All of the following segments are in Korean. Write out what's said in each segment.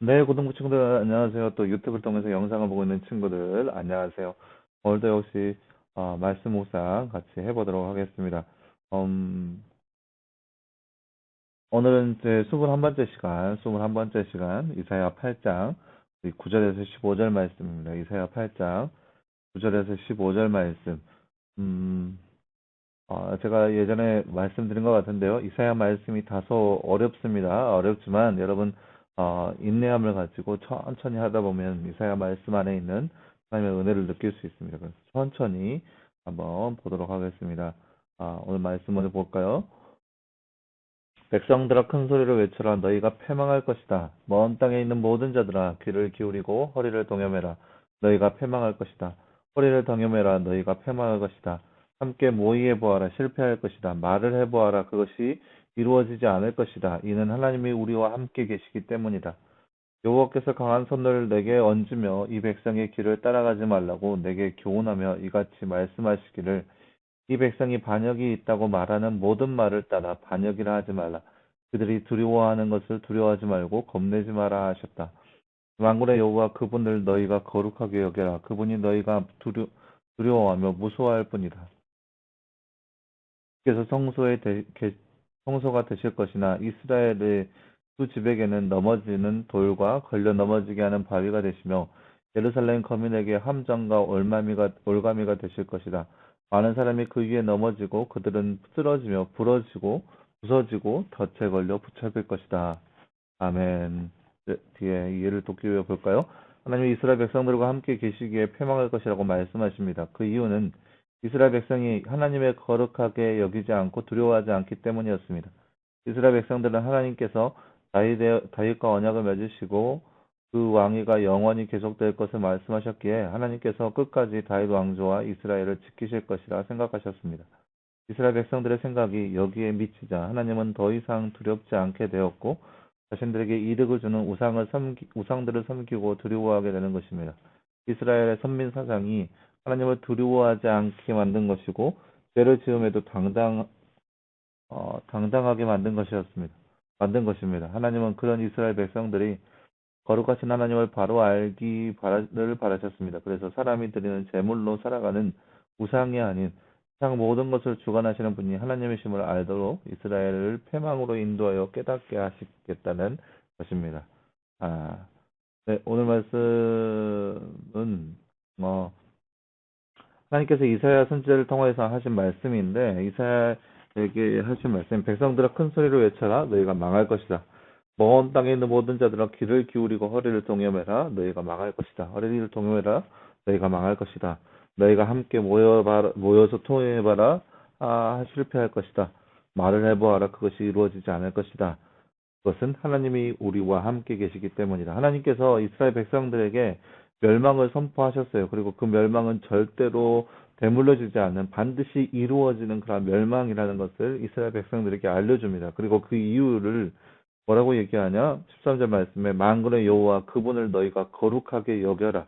네, 고등부 친구들 안녕하세요. 또 유튜브를 통해서 영상을 보고 있는 친구들 안녕하세요. 오늘도 역시 말씀 묵상 같이 해보도록 하겠습니다. 음, 오늘은 제 21번째 시간 이사야 8장 9절에서 15절 말씀입니다. 이사야 8장 9절에서 15절 말씀. 음, 제가 예전에 말씀드린 것 같은데요. 이사야 말씀이 다소 어렵습니다. 어렵지만 여러분 인내함을 가지고 천천히 하다 보면 이사야 말씀 안에 있는 하나님의 은혜를 느낄 수 있습니다. 그래서 천천히 한번 보도록 하겠습니다. 오늘 말씀 먼저 볼까요? 백성들아 큰 소리로 외쳐라. 너희가 패망할 것이다. 먼 땅에 있는 모든 자들아 귀를 기울이고 허리를 동여매라. 너희가 패망할 것이다. 허리를 동여매라. 너희가 패망할 것이다. 함께 모의해 보아라. 실패할 것이다. 말을 해보아라. 그것이 이루어지지 않을 것이다. 이는 하나님이 우리와 함께 계시기 때문이다. 여호와께서 강한 손을 내게 얹으며 이 백성의 길을 따라가지 말라고 내게 교훈하며 이같이 말씀하시기를 이 백성이 반역이 있다고 말하는 모든 말을 따라 반역이라 하지 말라. 그들이 두려워하는 것을 두려워하지 말고 겁내지 마라 하셨다. 만군의 여호와 그분을 너희가 거룩하게 여겨라. 그분이 너희가 두려워하며 무서워할 뿐이다. 그래서 성소가 되실 것이나 이스라엘의 두 집에게는 넘어지는 돌과 걸려 넘어지게 하는 바위가 되시며 예루살렘 거민에게 함정과 올가미가 되실 것이다. 많은 사람이 그 위에 넘어지고 그들은 쓰러지며 부서지고 덫에 걸려 붙잡힐 것이다. 아멘. 뒤에 이해를 돕기 위해 볼까요? 하나님이 이스라엘 백성들과 함께 계시기에 패망할 것이라고 말씀하십니다. 그 이유는 이스라엘 백성이 하나님의 거룩하게 여기지 않고 두려워하지 않기 때문이었습니다. 이스라엘 백성들은 하나님께서 다윗과 언약을 맺으시고 그 왕위가 영원히 계속될 것을 말씀하셨기에 하나님께서 끝까지 다윗 왕조와 이스라엘을 지키실 것이라 생각하셨습니다. 이스라엘 백성들의 생각이 여기에 미치자 하나님은 더 이상 두렵지 않게 되었고 자신들에게 이득을 주는 우상들을 섬기고 두려워하게 되는 것입니다. 이스라엘의 선민 사상이 하나님을 두려워하지 않게 만든 것이고 죄를 지음에도 당당하게 만든 것입니다. 하나님은 그런 이스라엘 백성들이 거룩하신 하나님을 바로 알기를 바라셨습니다. 그래서 사람이 드리는 제물로 살아가는 우상이 아닌 세상 모든 것을 주관하시는 분이 하나님이심을 알도록 이스라엘을 패망으로 인도하여 깨닫게 하시겠다는 것입니다. 네, 오늘 말씀은 하나님께서 이사야 선지자를 통해서 하신 말씀인데 이사야에게 하신 말씀, 백성들아 큰 소리로 외쳐라. 너희가 망할 것이다. 먼 땅에 있는 모든 자들아 귀를 기울이고 허리를 동여매라. 너희가 망할 것이다. 허리를 동여매라. 너희가 망할 것이다. 너희가 함께 모여서 통회해봐라. 실패할 것이다. 말을 해보아라. 그것이 이루어지지 않을 것이다. 그것은 하나님이 우리와 함께 계시기 때문이다. 하나님께서 이스라엘 백성들에게 멸망을 선포하셨어요. 그리고 그 멸망은 절대로 되물러지지 않는 반드시 이루어지는 그런 멸망이라는 것을 이스라엘 백성들에게 알려줍니다. 그리고 그 이유를 뭐라고 얘기하냐? 13절 말씀에 만군의 여호와 그분을 너희가 거룩하게 여겨라.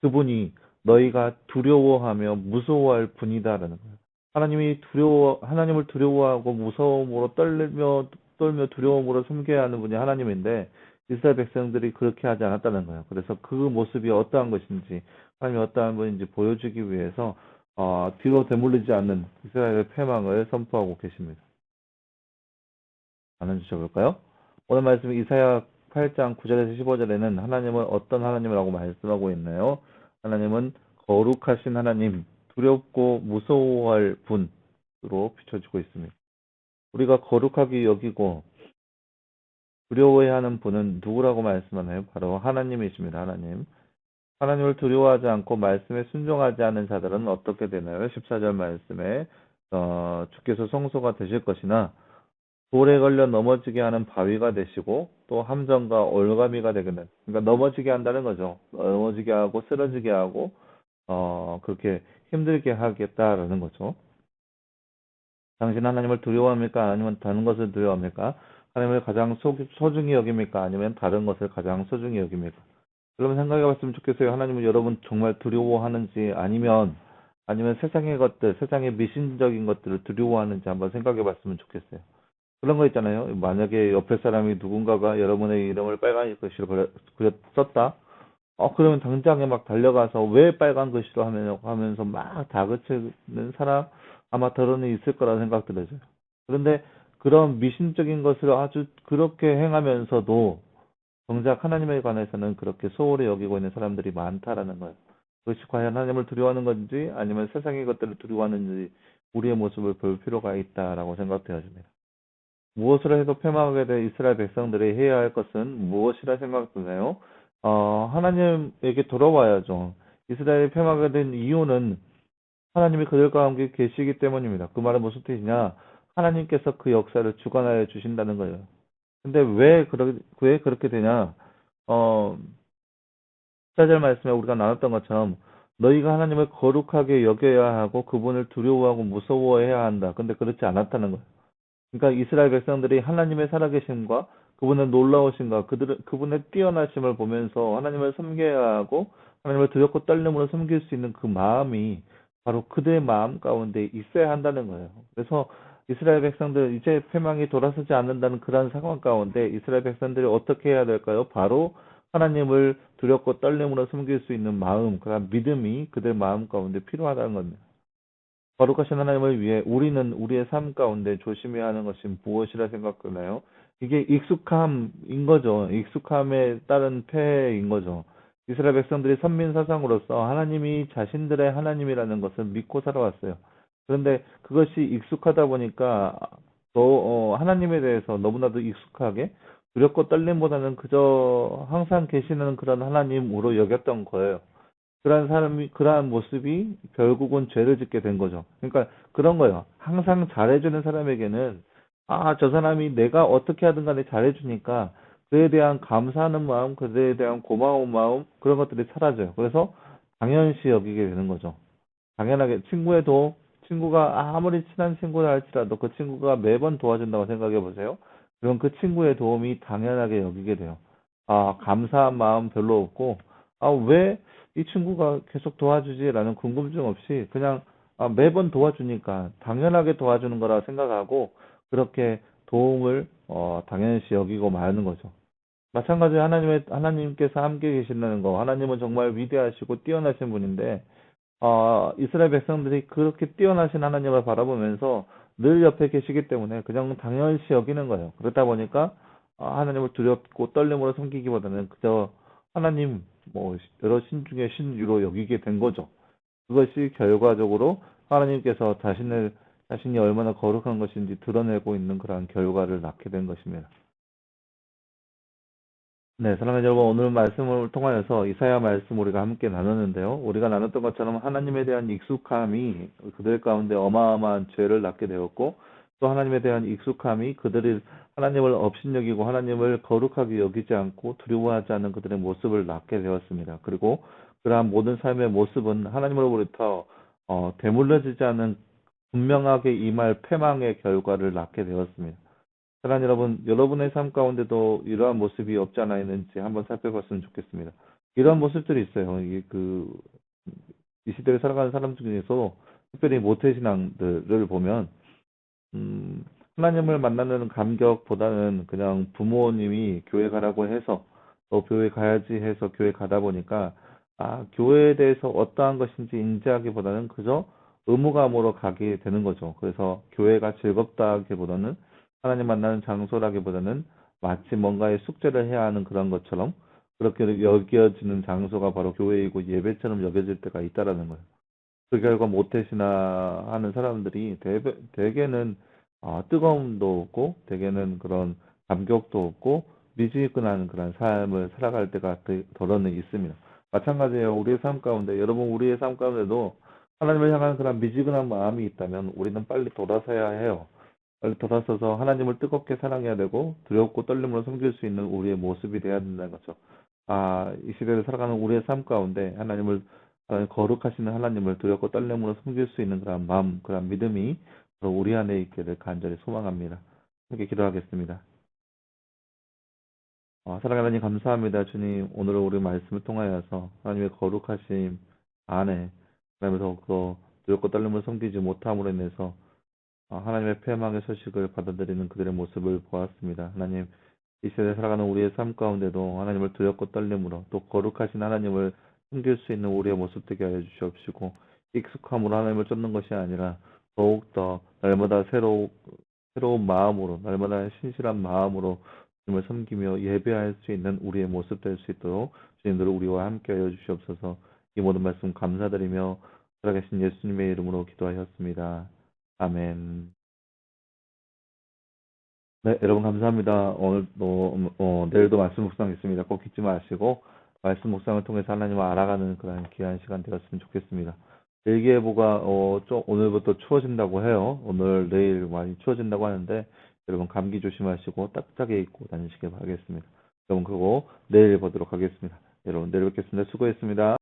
그분이 너희가 두려워하며 무서워할 분이다라는 거예요. 하나님을 두려워하고 무서움으로 떨며 두려움으로 숨겨야 하는 분이 하나님인데 이스라엘 백성들이 그렇게 하지 않았다는 거예요. 그래서 그 모습이 어떠한 것인지 하나님이 어떠한 분인지 보여주기 위해서 뒤로 되물리지 않는 이스라엘의 패망을 선포하고 계십니다. 하나 주셔볼까요? 오늘 말씀 이사야 8장 9절에서 15절에는 하나님은 어떤 하나님이라고 말씀하고 있나요? 하나님은 거룩하신 하나님, 두렵고 무서워할 분으로 비춰지고 있습니다. 우리가 거룩하게 여기고 두려워해야 하는 분은 누구라고 말씀하나요? 바로 하나님이십니다. 하나님을 두려워하지 않고 말씀에 순종하지 않은 자들은 어떻게 되나요? 14절 말씀에 주께서 성소가 되실 것이나 돌에 걸려 넘어지게 하는 바위가 되시고 또 함정과 올가미가 되겠는, 그러니까 넘어지게 한다는 거죠. 넘어지게 하고 쓰러지게 하고 그렇게 힘들게 하겠다라는 거죠. 당신 하나님을 두려워합니까? 아니면 다른 것을 두려워합니까? 하나님을 가장 소중히 여깁니까? 아니면 다른 것을 가장 소중히 여깁니까? 여러분 생각해 봤으면 좋겠어요. 하나님은 여러분 정말 두려워하는지 아니면 세상의 미신적인 것들을 두려워하는지 한번 생각해 봤으면 좋겠어요. 그런 거 있잖아요. 만약에 옆에 사람이 누군가가 여러분의 이름을 빨간 글씨로 썼다. 그러면 당장에 막 달려가서 왜 빨간 글씨로 하면서 막 다그치는 사람 아마 더러는 있을 거라 생각 들어요. 그런데 그런 미신적인 것을 아주 그렇게 행하면서도 정작 하나님에 관해서는 그렇게 소홀히 여기고 있는 사람들이 많다라는 거예요. 그것이 과연 하나님을 두려워하는 건지 아니면 세상의 것들을 두려워하는지 우리의 모습을 볼 필요가 있다라고 생각되어집니다. 무엇을 해도 패망하게 될 이스라엘 백성들이 해야 할 것은 무엇이라 생각드나요? 하나님에게 돌아와야죠. 이스라엘이 패망하게 된 이유는 하나님이 그들과 함께 계시기 때문입니다. 그 말은 무슨 뜻이냐? 하나님께서 그 역사를 주관하여 주신다는 거예요. 근데 왜 그렇게 되냐? 어, 14절 말씀에 우리가 나눴던 것처럼 너희가 하나님을 거룩하게 여겨야 하고 그분을 두려워하고 무서워해야 한다. 근데 그렇지 않았다는 거예요. 그러니까 이스라엘 백성들이 하나님의 살아계심과 그분의 놀라우심과 그분의 뛰어나심을 보면서 하나님을 섬겨야 하고 하나님을 두렵고 떨림으로 섬길 수 있는 그 마음이 바로 그들의 마음 가운데 있어야 한다는 거예요. 그래서 이스라엘 백성들 이제 패망이 돌아서지 않는다는 그런 상황 가운데 이스라엘 백성들이 어떻게 해야 될까요? 바로 하나님을 두렵고 떨림으로 섬길 수 있는 마음, 그런 믿음이 그들 마음 가운데 필요하다는 겁니다. 거룩하신 하나님을 위해 우리는 우리의 삶 가운데 조심해야 하는 것이 무엇이라 생각하나요? 이게 익숙함인 거죠. 익숙함에 따른 폐해인 거죠. 이스라엘 백성들이 선민 사상으로서 하나님이 자신들의 하나님이라는 것을 믿고 살아왔어요. 그런데 그것이 익숙하다 보니까 하나님에 대해서 너무나도 익숙하게 두렵고 떨림보다는 그저 항상 계시는 그런 하나님으로 여겼던 거예요. 그러한 모습이 결국은 죄를 짓게 된 거죠. 그러니까 그런 거예요. 항상 잘해주는 사람에게는, 저 사람이 내가 어떻게 하든 간에 잘해주니까 그에 대한 감사하는 마음, 그에 대한 고마운 마음, 그런 것들이 사라져요. 그래서 당연시 여기게 되는 거죠. 당연하게 친구가 아무리 친한 친구라 할지라도 그 친구가 매번 도와준다고 생각해 보세요. 그럼 그 친구의 도움이 당연하게 여기게 돼요. 감사한 마음 별로 없고, 왜 이 친구가 계속 도와주지라는 궁금증 없이 그냥 매번 도와주니까 당연하게 도와주는 거라 생각하고 그렇게 도움을 당연시 여기고 마는 거죠. 마찬가지로 하나님께서 함께 계신다는 거, 하나님은 정말 위대하시고 뛰어나신 분인데 이스라엘 백성들이 그렇게 뛰어나신 하나님을 바라보면서 늘 옆에 계시기 때문에 그냥 당연시 여기는 거예요. 그렇다 보니까 하나님을 두렵고 떨림으로 섬기기보다는 그저 하나님 여러 신 중에 신유로 여기게 된 거죠. 그것이 결과적으로 하나님께서 자신이 얼마나 거룩한 것인지 드러내고 있는 그러한 결과를 낳게 된 것입니다. 네, 사랑하는 여러분, 오늘 말씀을 통하여서 이사야 말씀 우리가 함께 나눴는데요. 우리가 나눴던 것처럼 하나님에 대한 익숙함이 그들 가운데 어마어마한 죄를 낳게 되었고, 또 하나님에 대한 익숙함이 그들이 하나님을 업신여기고 하나님을 거룩하게 여기지 않고 두려워하지 않는 그들의 모습을 낳게 되었습니다. 그리고 그러한 모든 삶의 모습은 하나님으로부터 되물러지지 않은 분명하게 임할 패망의 결과를 낳게 되었습니다. 사랑하는 여러분, 여러분의 삶 가운데도 이러한 모습이 없지 않아 있는지 한번 살펴봤으면 좋겠습니다. 이러한 모습들이 있어요. 이 시대를 살아가는 사람 중에서 특별히 모태신앙들을 보면, 음, 하나님을 만나는 감격보다는 그냥 부모님이 교회 가라고 해서, 교회 가야지 해서 교회 가다 보니까, 교회에 대해서 어떠한 것인지 인지하기보다는 그저 의무감으로 가게 되는 거죠. 그래서 교회가 즐겁다기보다는 하나님 만나는 장소라기보다는 마치 뭔가의 숙제를 해야 하는 그런 것처럼 그렇게 여겨지는 장소가 바로 교회이고 예배처럼 여겨질 때가 있다라는 거예요. 그 결과 모태신앙하는 사람들이 대개는 뜨거움도 없고 대개는 그런 감격도 없고 미지근한 그런 삶을 살아갈 때가 더러는 있습니다. 마찬가지예요. 우리의 삶 가운데 여러분 우리의 삶 가운데도 하나님을 향한 그런 미지근한 마음이 있다면 우리는 빨리 돌아서야 해요. 빨리 돌아서서 하나님을 뜨겁게 사랑해야 되고 두렵고 떨림으로 섬길 수 있는 우리의 모습이 되어야 된다는 거죠. 이 시대를 살아가는 우리의 삶 가운데 거룩하시는 하나님을 두렵고 떨림으로 섬길 수 있는 그런 마음, 그런 믿음이 바로 우리 안에 있기를 간절히 소망합니다. 함께 기도하겠습니다. 사랑하는 하나님 감사합니다. 주님, 오늘 우리 말씀을 통하여서 하나님의 거룩하심 안에 하나님을 더욱더 두렵고 떨림으로 섬기지 못함으로 인해서 하나님의 패망의 소식을 받아들이는 그들의 모습을 보았습니다. 하나님, 이 세대 살아가는 우리의 삶 가운데도 하나님을 두렵고 떨림으로 또 거룩하신 하나님을 숨길 수 있는 우리의 모습 되게 하여 주시옵시고 익숙함으로 하나님을 쫓는 것이 아니라 더욱더 날마다 새로운 마음으로 날마다 신실한 마음으로 주님을 섬기며 예배할 수 있는 우리의 모습 될 수 있도록 주님들 우리와 함께 하여 주시옵소서. 이 모든 말씀 감사드리며 살아계신 예수님의 이름으로 기도하였습니다. 아멘. 네, 여러분 감사합니다. 오늘도 내일도 말씀 묵상 있습니다. 꼭 잊지 마시고 말씀 묵상을 통해서 하나님을 알아가는 그런 귀한 시간 되었으면 좋겠습니다. 일기예보가 좀 오늘부터 추워진다고 해요. 오늘 내일 많이 추워진다고 하는데 여러분 감기 조심하시고 따뜻하게 입고 다니시길 바라겠습니다. 여러분 그리고 내일 보도록 하겠습니다. 여러분 내일 뵙겠습니다. 수고했습니다.